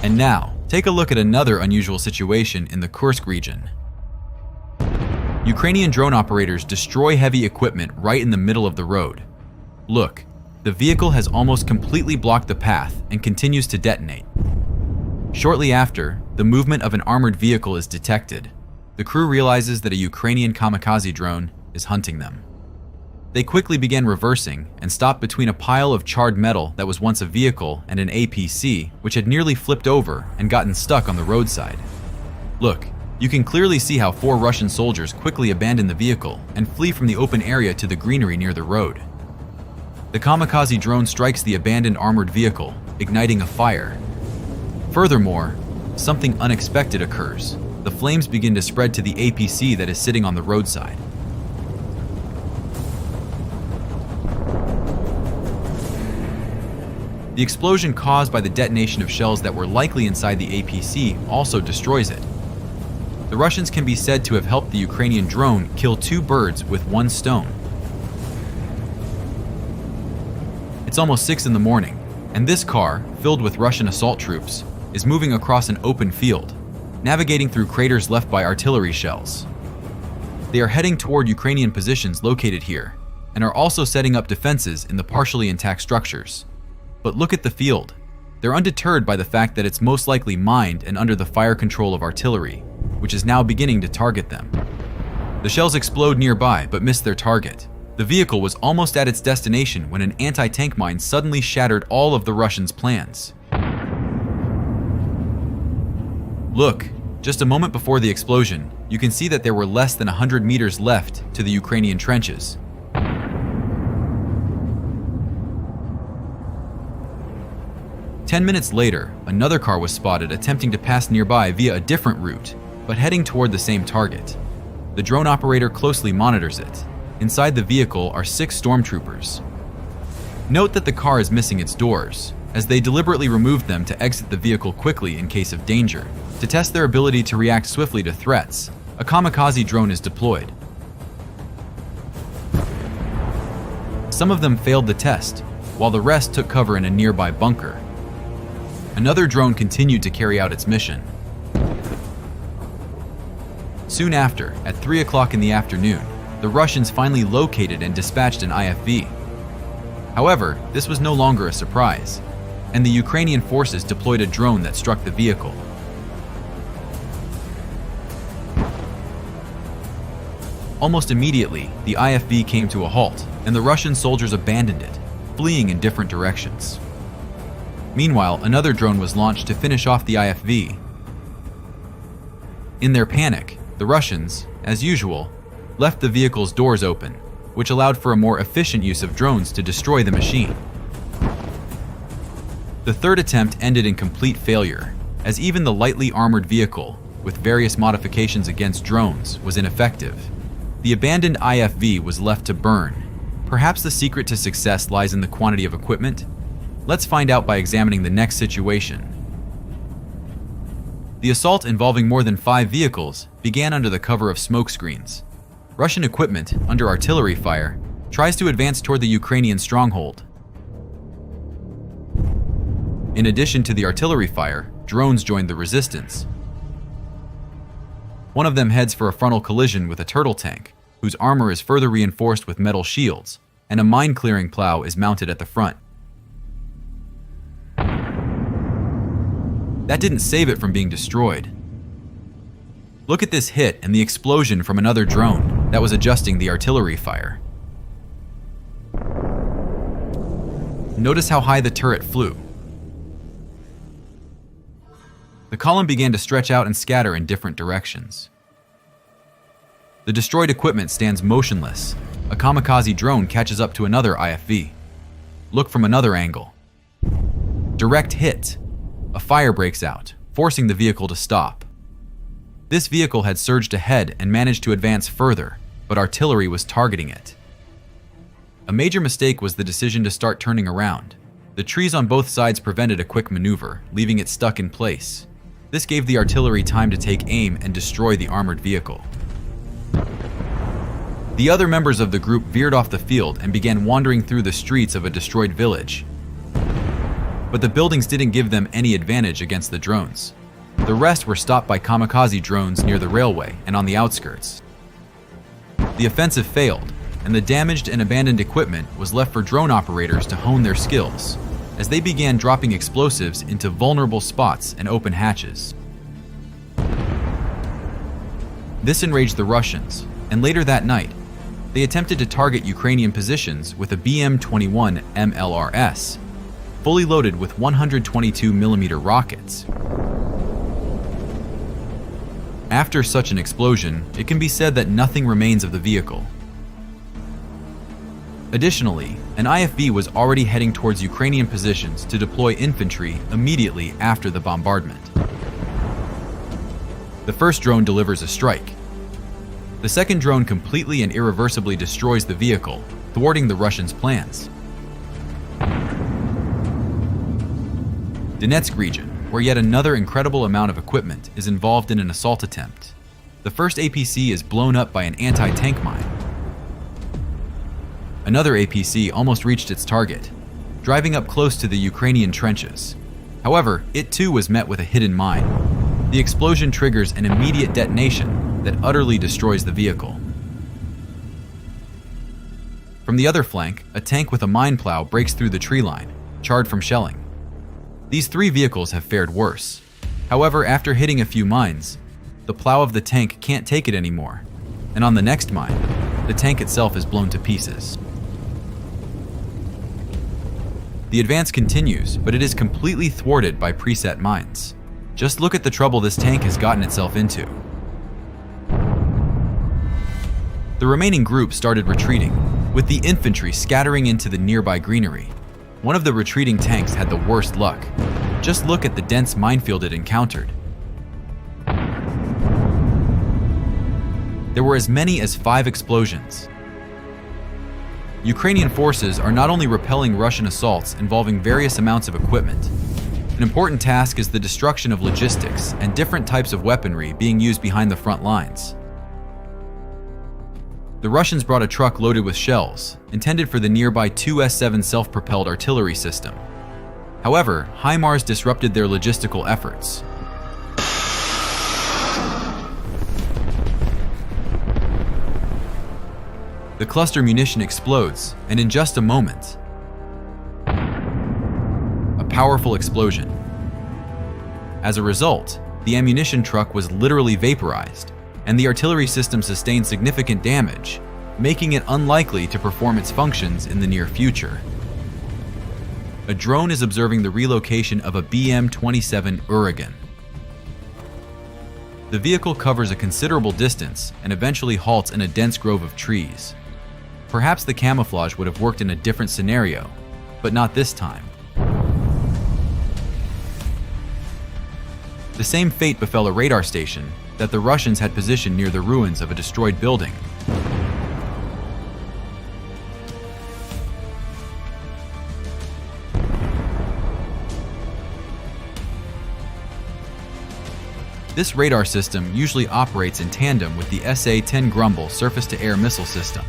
And now, take a look at another unusual situation in the Kursk region. Ukrainian drone operators destroy heavy equipment right in the middle of the road. Look, the vehicle has almost completely blocked the path and continues to detonate. Shortly after, the movement of an armored vehicle is detected. The crew realizes that a Ukrainian kamikaze drone is hunting them. They quickly begin reversing and stop between a pile of charred metal that was once a vehicle and an APC, which had nearly flipped over and gotten stuck on the roadside. Look, you can clearly see how 4 Russian soldiers quickly abandon the vehicle and flee from the open area to the greenery near the road. The kamikaze drone strikes the abandoned armored vehicle, igniting a fire. Furthermore, something unexpected occurs. The flames begin to spread to the APC that is sitting on the roadside. The explosion caused by the detonation of shells that were likely inside the APC also destroys it. The Russians can be said to have helped the Ukrainian drone kill 2 birds with 1 stone. It's almost 6 in the morning, and this car, filled with Russian assault troops, is moving across an open field, navigating through craters left by artillery shells. They are heading toward Ukrainian positions located here, and are also setting up defenses in the partially intact structures. But look at the field. They're undeterred by the fact that it's most likely mined and under the fire control of artillery, which is now beginning to target them. The shells explode nearby but miss their target. The vehicle was almost at its destination when an anti-tank mine suddenly shattered all of the Russians' plans. Look, just a moment before the explosion, you can see that there were less than 100 meters left to the Ukrainian trenches. Ten minutes later, another car was spotted attempting to pass nearby via a different route, but heading toward the same target. The drone operator closely monitors it. Inside the vehicle are 6 stormtroopers. Note that the car is missing its doors, as they deliberately removed them to exit the vehicle quickly in case of danger. To test their ability to react swiftly to threats, a kamikaze drone is deployed. Some of them failed the test, while the rest took cover in a nearby bunker. Another drone continued to carry out its mission. Soon after, at 3 o'clock in the afternoon, the Russians finally located and dispatched an IFV. However, this was no longer a surprise, and the Ukrainian forces deployed a drone that struck the vehicle. Almost immediately, the IFV came to a halt, and the Russian soldiers abandoned it, fleeing in different directions. Meanwhile, another drone was launched to finish off the IFV. In their panic, the Russians, as usual, left the vehicle's doors open, which allowed for a more efficient use of drones to destroy the machine. The third attempt ended in complete failure, as even the lightly armored vehicle, with various modifications against drones, was ineffective. The abandoned IFV was left to burn. Perhaps the secret to success lies in the quantity of equipment? Let's find out by examining the next situation. The assault, involving more than 5 vehicles, began under the cover of smoke screens. Russian equipment, under artillery fire, tries to advance toward the Ukrainian stronghold. In addition to the artillery fire, drones joined the resistance. One of them heads for a frontal collision with a turtle tank, whose armor is further reinforced with metal shields, and a mine-clearing plow is mounted at the front. That didn't save it from being destroyed. Look at this hit and the explosion from another drone that was adjusting the artillery fire. Notice how high the turret flew. The column began to stretch out and scatter in different directions. The destroyed equipment stands motionless. A kamikaze drone catches up to another IFV. Look from another angle. Direct hit. A fire breaks out, forcing the vehicle to stop. This vehicle had surged ahead and managed to advance further, but artillery was targeting it. A major mistake was the decision to start turning around. The trees on both sides prevented a quick maneuver, leaving it stuck in place. This gave the artillery time to take aim and destroy the armored vehicle. The other members of the group veered off the field and began wandering through the streets of a destroyed village. But the buildings didn't give them any advantage against the drones. The rest were stopped by kamikaze drones near the railway and on the outskirts. The offensive failed, and the damaged and abandoned equipment was left for drone operators to hone their skills, as they began dropping explosives into vulnerable spots and open hatches. This enraged the Russians, and later that night, they attempted to target Ukrainian positions with a BM-21 MLRS, fully loaded with 122mm rockets. After such an explosion, it can be said that nothing remains of the vehicle. Additionally, an IFV was already heading towards Ukrainian positions to deploy infantry immediately after the bombardment. The first drone delivers a strike. The second drone completely and irreversibly destroys the vehicle, thwarting the Russians' plans. Donetsk region, where yet another incredible amount of equipment is involved in an assault attempt. The first APC is blown up by an anti-tank mine. Another APC almost reached its target, driving up close to the Ukrainian trenches. However, it too was met with a hidden mine. The explosion triggers an immediate detonation that utterly destroys the vehicle. From the other flank, a tank with a mine plow breaks through the tree line, charred from shelling. These three vehicles have fared worse. However, after hitting a few mines, the plow of the tank can't take it anymore, and on the next mine, the tank itself is blown to pieces. The advance continues, but it is completely thwarted by preset mines. Just look at the trouble this tank has gotten itself into. The remaining group started retreating, with the infantry scattering into the nearby greenery. One of the retreating tanks had the worst luck. Just look at the dense minefield it encountered. There were as many as 5 explosions. Ukrainian forces are not only repelling Russian assaults involving various amounts of equipment. An important task is the destruction of logistics and different types of weaponry being used behind the front lines. The Russians brought a truck loaded with shells, intended for the nearby 2S-7 self-propelled artillery system. However, HIMARS disrupted their logistical efforts. The cluster munition explodes, and in just a moment, a powerful explosion. As a result, the ammunition truck was literally vaporized, and the artillery system sustained significant damage, making it unlikely to perform its functions in the near future. A drone is observing the relocation of a BM-27 Uragan. The vehicle covers a considerable distance and eventually halts in a dense grove of trees. Perhaps the camouflage would have worked in a different scenario, but not this time. The same fate befell a radar station that the Russians had positioned near the ruins of a destroyed building. This radar system usually operates in tandem with the SA-10 Grumble surface-to-air missile system.